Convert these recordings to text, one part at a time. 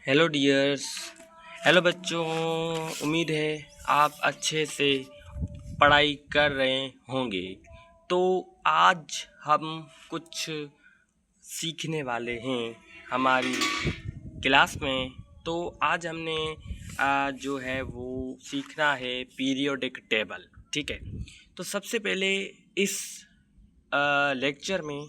Hello dears. Hello बच्चों, उम्मीद है आप अच्छे से पढ़ाई कर रहे होंगे। तो आज हम कुछ सीखने वाले हैं हमारी क्लास में। तो आज हमने जो है वो सीखना है पीरियोडिक टेबल। ठीक है, तो सबसे पहले इस लेक्चर में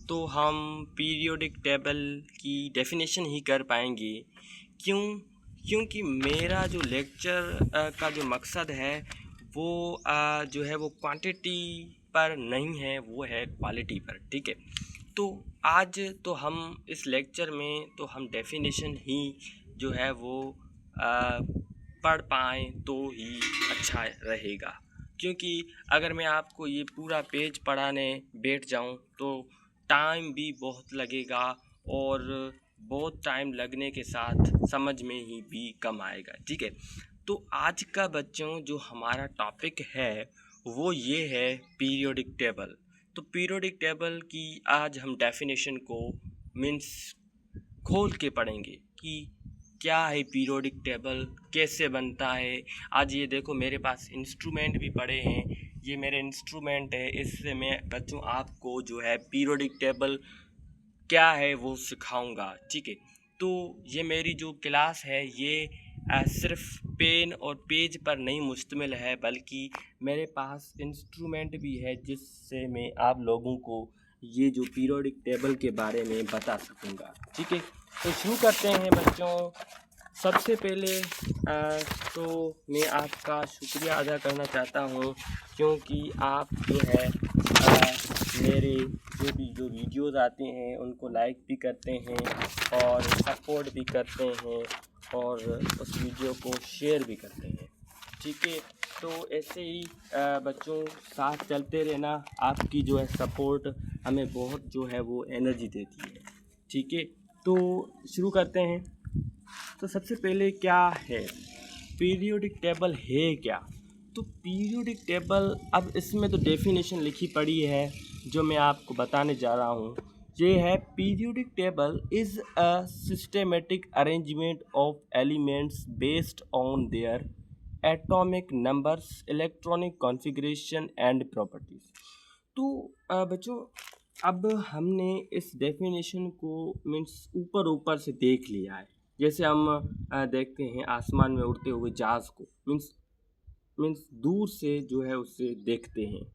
तो हम पीरियोडिक टेबल की डेफिनेशन ही कर पाएंगे। क्योंकि मेरा जो लेक्चर का जो मकसद है वो जो है वो क्वांटिटी पर नहीं है, वो है क्वालिटी पर। ठीक है, तो आज तो हम इस लेक्चर में तो हम डेफिनेशन ही जो है वो पढ़ पाएँ तो ही अच्छा रहेगा। क्योंकि अगर मैं आपको ये पूरा पेज पढ़ाने बैठ जाऊं तो टाइम भी बहुत लगेगा और बहुत टाइम लगने के साथ समझ में ही भी कम आएगा। ठीक है, तो आज का बच्चों जो हमारा टॉपिक है वो ये है पीरियोडिक टेबल। तो पीरियोडिक टेबल की आज हम डेफिनेशन को मीन्स खोल के पढ़ेंगे कि क्या है पीरियोडिक टेबल, कैसे बनता है। आज ये देखो मेरे पास इंस्ट्रूमेंट भी पड़े हैं, ये मेरे इंस्ट्रूमेंट है, इससे मैं बच्चों आपको जो है पीरियोडिक टेबल क्या है वो सिखाऊंगा। ठीक है, तो ये मेरी जो क्लास है ये सिर्फ पेन और पेज पर नहीं मुश्तमिल है, बल्कि मेरे पास इंस्ट्रूमेंट भी है जिससे मैं आप लोगों को ये जो पीरियोडिक टेबल के बारे में बता सकूंगा। ठीक है, तो शुरू करते हैं बच्चों। सबसे पहले तो मैं आपका शुक्रिया अदा करना चाहता हूँ, क्योंकि आप जो है मेरे जो वीडियोज़ आते हैं उनको लाइक भी करते हैं और सपोर्ट भी करते हैं और उस वीडियो को शेयर भी करते हैं। ठीक है, तो ऐसे ही बच्चों साथ चलते रहना, आपकी जो है सपोर्ट हमें बहुत जो है वो एनर्जी देती है। ठीक है, तो शुरू करते हैं। तो सबसे पहले क्या है पीरियोडिक टेबल, है क्या? तो पीरियोडिक टेबल, अब इसमें तो डेफिनेशन लिखी पड़ी है जो मैं आपको बताने जा रहा हूँ। ये है periodic table is a systematic arrangement of elements based on their atomic numbers, electronic configuration and properties. तो बच्चों अब हमने इस डेफिनेशन को मीन्स ऊपर ऊपर से देख लिया है। जैसे हम देखते हैं आसमान में उड़ते हुए जहाज़ को, मीन्स दूर से जो है उससे देखते हैं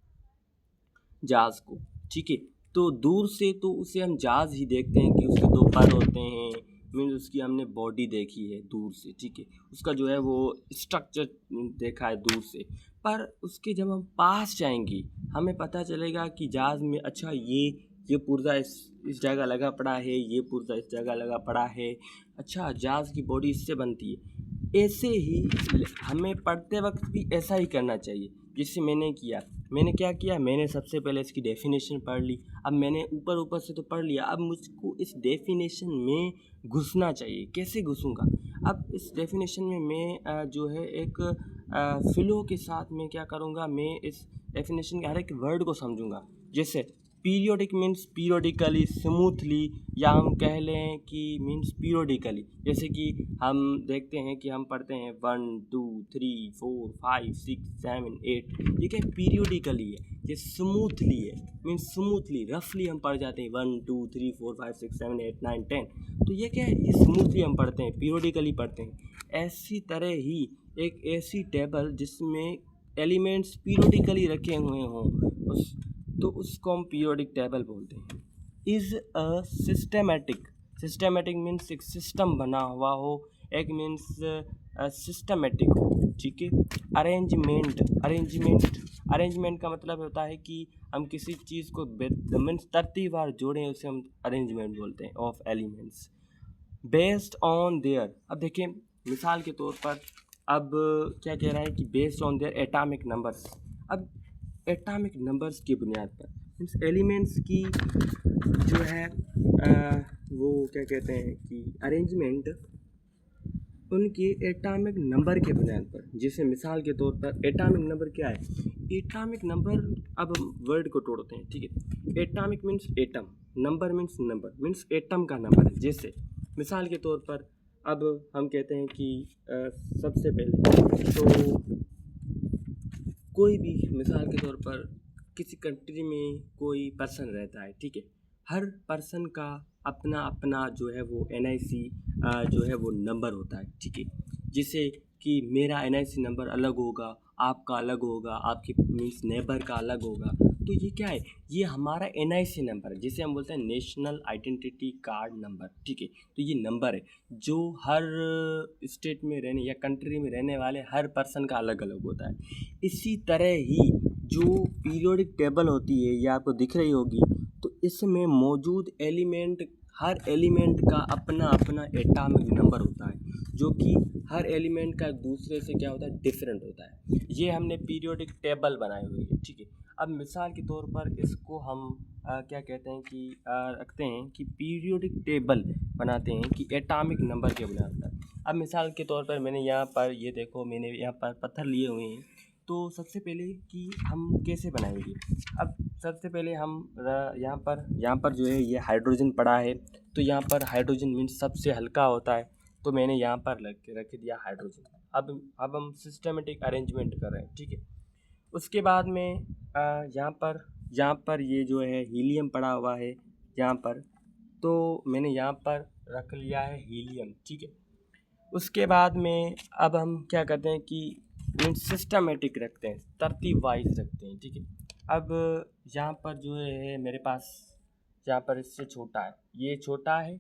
जहाज़ को। ठीक है, तो दूर से तो उसे हम जहाज़ ही देखते हैं कि उसके 2 पर होते हैं, मीन्स उसकी हमने बॉडी देखी है दूर से। ठीक है, उसका जो है वो स्ट्रक्चर देखा है दूर से। पर उसके जब हम पास जाएंगे हमें पता चलेगा कि जहाज़ में अच्छा ये पुर्जा इस जगह लगा पड़ा है, ये पुर्जा इस जगह लगा पड़ा है। अच्छा, जहाज़ की बॉडी इससे बनती है। ऐसे ही हमें पढ़ते वक्त भी ऐसा ही करना चाहिए जिससे मैंने किया। मैंने क्या किया, मैंने सबसे पहले इसकी डेफिनेशन पढ़ ली। अब मैंने ऊपर ऊपर से तो पढ़ लिया, अब मुझको इस डेफिनेशन में घुसना चाहिए। कैसे घुसूंगा? अब इस डेफिनेशन में मैं जो है एक फ्लो के साथ मैं क्या करूँगा, मैं इस डेफिनेशन के हर एक वर्ड को समझूंगा। जैसे पीरियोडिक मीन्स पीरियोडिकली, स्मूथली, या हम कह लें कि मीन्स पीरियोडिकली। जैसे कि हम देखते हैं कि हम पढ़ते हैं 1 2 3 4 5 6 7 8, ये क्या पीरियोडिकली है। ये स्मूथली है, मीन्स स्मूथली रफली हम पढ़ जाते हैं 1 2 3 4 5 6 7 8 9 10। तो ये क्या है, ये स्मूथली हम पढ़ते हैं, पीरियोडिकली पढ़ते हैं। ऐसी तरह ही एक ऐसी टेबल जिसमें एलिमेंट्स पीरियोडिकली रखे हुए हों, तो उसको हम पीरियोडिक टेबल बोलते हैं। इज़ अ सिस्टेमेटिक मीन्स एक सिस्टम बना हुआ हो, एक मीन्स सिस्टमेटिक हो। ठीक है, अरेंजमेंट का मतलब होता है कि हम किसी चीज़ को मीन्स तरतीबवार जोड़ें, उसे हम अरेंजमेंट बोलते हैं of elements based on their. अब देखिए मिसाल के तौर पर, अब क्या कह रहा है कि based on their atomic numbers. अब एटॉमिक नंबर्स की बुनियाद पर मीन्स एलिमेंट्स की जो है वो क्या कहते हैं कि अरेंजमेंट उनके एटॉमिक नंबर के बुनियाद पर। जैसे मिसाल के तौर पर एटॉमिक नंबर क्या है, एटॉमिक नंबर, अब हम वर्ड को तोड़ते हैं। ठीक है, atomic means atom, number means atom का नंबर है। जैसे मिसाल के तौर पर अब हम कहते हैं कि सबसे पहले तो कोई भी मिसाल के तौर पर किसी कंट्री में कोई पर्सन रहता है, ठीक है। हर पर्सन का अपना अपना जो है वो NIC जो है वो नंबर होता है, ठीक है। जिसे कि मेरा NIC नंबर अलग होगा, आपका अलग होगा, आपके मीन्स नेबर का अलग होगा। तो ये क्या है, ये हमारा NIC नंबर है, जिसे हम बोलते हैं नेशनल आइडेंटिटी कार्ड नंबर, ठीक है। तो ये नंबर है जो हर स्टेट में रहने या कंट्री में रहने वाले हर पर्सन का अलग अलग होता है। इसी तरह ही जो पीरियोडिक टेबल होती है, ये आपको दिख रही होगी, तो इसमें मौजूद एलिमेंट, हर एलिमेंट का अपना अपना एटॉमिक नंबर होता है, जो कि हर एलिमेंट का दूसरे से क्या होता है, डिफरेंट होता है। ये हमने पीरियोडिक टेबल बनाई हुई है, ठीक है। अब मिसाल के तौर पर इसको हम क्या कहते हैं कि रखते हैं कि पीरियोडिक टेबल बनाते हैं कि एटॉमिक नंबर के बुनियाद पर। अब मिसाल के तौर पर मैंने यहाँ पर ये देखो, मैंने यहाँ पर पत्थर लिए हुए हैं। तो सबसे पहले कि हम कैसे बनाएंगे, अब सबसे पहले हम यहाँ पर जो है ये हाइड्रोजन पड़ा है, तो यहाँ पर हाइड्रोजन मीन्स सबसे हल्का होता है, तो मैंने यहाँ पर रख दिया हाइड्रोजन। अब हम सिस्टमेटिक अरेंजमेंट कर रहे हैं, ठीक है। उसके बाद में यहाँ पर ये जो है हीलियम पड़ा हुआ है यहाँ पर, तो मैंने यहाँ पर रख लिया है हीलियम, ठीक है। उसके बाद में अब हम क्या करते हैं कि मीन्स सिस्टमेटिक रखते हैं, तरतीब वाइज रखते हैं, ठीक है। अब यहाँ पर जो है मेरे पास, यहाँ पर इससे छोटा है, ये छोटा है,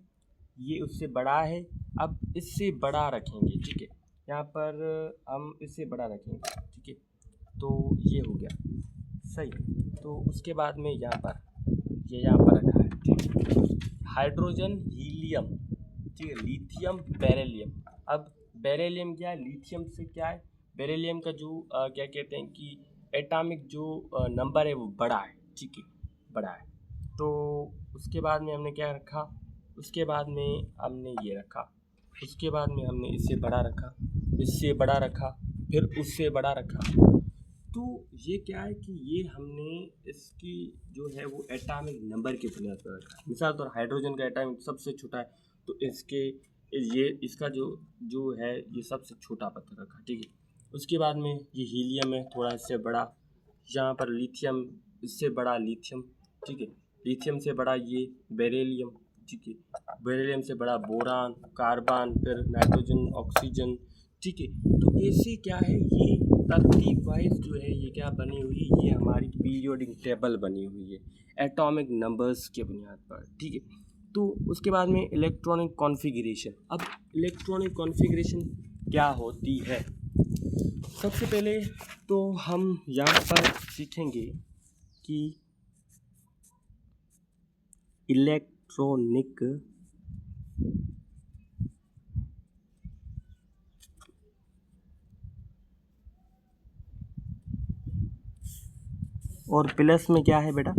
ये उससे बड़ा है, अब इससे बड़ा रखेंगे, ठीक है। यहाँ पर हम इससे बड़ा रखेंगे, ठीक है। तो ये हो गया सही। तो उसके बाद में यहाँ पर ये यहाँ पर रखा है, ठीक है। हाइड्रोजन, हीलियम, ठीक है, लिथियम, बेरिलियम। अब बेरिलियम क्या है, लिथियम से क्या है, बेरिलियम का जो क्या कहते हैं कि एटॉमिक जो नंबर है वो बड़ा है, ठीक है, बड़ा है। तो उसके बाद में हमने क्या रखा, उसके बाद में हमने ये रखा, उसके बाद में हमने इससे बड़ा रखा, इससे बड़ा रखा, फिर उससे बड़ा रखा। तो ये क्या है कि ये हमने इसकी जो है वो एटॉमिक नंबर की बुनियाद पर रखा है। मिसाल तौर हाइड्रोजन का एटॉमिक सबसे छोटा है, तो इसका जो है ये सबसे छोटा पत्थर रखा, ठीक है। उसके बाद में ये हीलियम है, थोड़ा इससे बड़ा, यहाँ पर लिथियम, इससे बड़ा लिथियम, ठीक है। लिथियम से बड़ा ये बेरिलियम, ठीक है। बेरिलियम से बड़ा बोरान, कार्बन, फिर नाइट्रोजन, ऑक्सीजन, ठीक है। तो ऐसे क्या है, ये तरतीब वाइज जो है ये क्या बनी हुई है, ये हमारी पीरियोडिक टेबल बनी हुई है एटॉमिक नंबर्स के बुनियाद पर, ठीक है। तो उसके बाद में इलेक्ट्रॉनिक कॉन्फ़िगरेशन। अब इलेक्ट्रॉनिक कॉन्फ़िगरेशन क्या होती है, सबसे पहले तो हम यहाँ पर सीखेंगे कि इलेक्ट्रॉनिक और प्लस में क्या है बेटा,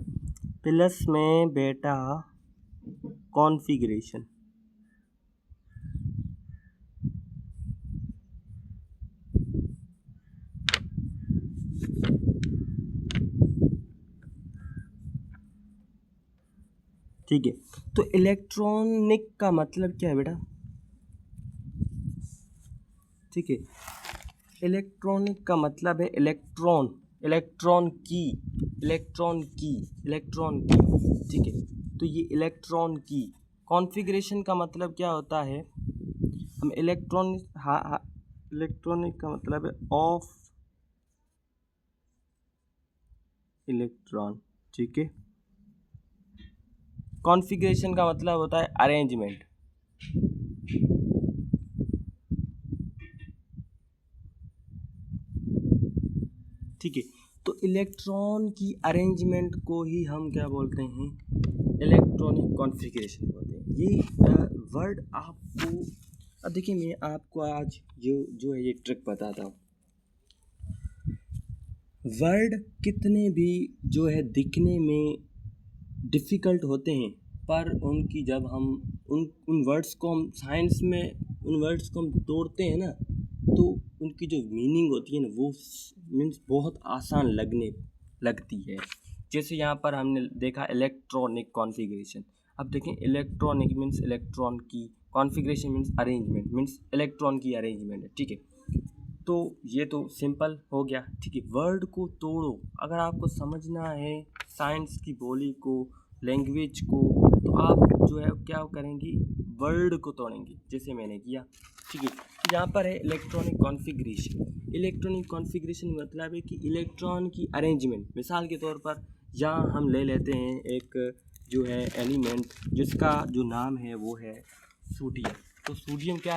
प्लस में बेटा कॉन्फ़िगरेशन, ठीक है। तो इलेक्ट्रॉनिक का मतलब क्या है बेटा, ठीक है। इलेक्ट्रॉनिक का मतलब है इलेक्ट्रॉन, इलेक्ट्रॉन की, इलेक्ट्रॉन की, इलेक्ट्रॉन की, ठीक है। तो ये इलेक्ट्रॉन की कॉन्फ़िगरेशन का मतलब क्या होता है, हम इलेक्ट्रॉनिक, हाँ, इलेक्ट्रॉनिक का मतलब है ऑफ इलेक्ट्रॉन, ठीक है। कॉन्फ़िगरेशन का मतलब होता है अरेंजमेंट, ठीक है। तो इलेक्ट्रॉन की अरेंजमेंट को ही हम क्या बोलते हैं, इलेक्ट्रॉनिक कॉन्फ़िगरेशन बोलते हैं। ये वर्ड आपको, अब देखिए मैं आपको आज जो है ये ट्रिक बताता हूँ। वर्ड कितने भी जो है दिखने में डिफ़िकल्ट होते हैं, पर उनकी जब हम उन वर्ड्स को हम साइंस में उन वर्ड्स को हम तोड़ते हैं ना, तो उनकी जो मीनिंग होती है ना वो मीन्स बहुत आसान लगती है। जैसे यहाँ पर हमने देखा इलेक्ट्रॉनिक कॉन्फ़िगरेशन। अब देखें इलेक्ट्रॉनिक मीन्स इलेक्ट्रॉन की configuration means arrangement, means electron की अरेंजमेंट है, ठीक है। तो ये तो सिंपल हो गया, ठीक है। वर्ड को तोड़ो, अगर आपको समझना है साइंस की बोली को, लैंग्वेज को, तो आप जो है क्या करेंगे, वर्ड को तोड़ेंगे, जैसे मैंने किया, ठीक है। यहाँ पर है इलेक्ट्रॉनिक कॉन्फ़िगरेशन। इलेक्ट्रॉनिक कॉन्फ़िगरेशन मतलब है कि इलेक्ट्रॉन की अरेंजमेंट। मिसाल के तौर पर यहाँ हम ले लेते हैं एक जो है एलिमेंट जिसका जो नाम है वो है सोडियम। तो सोडियम क्या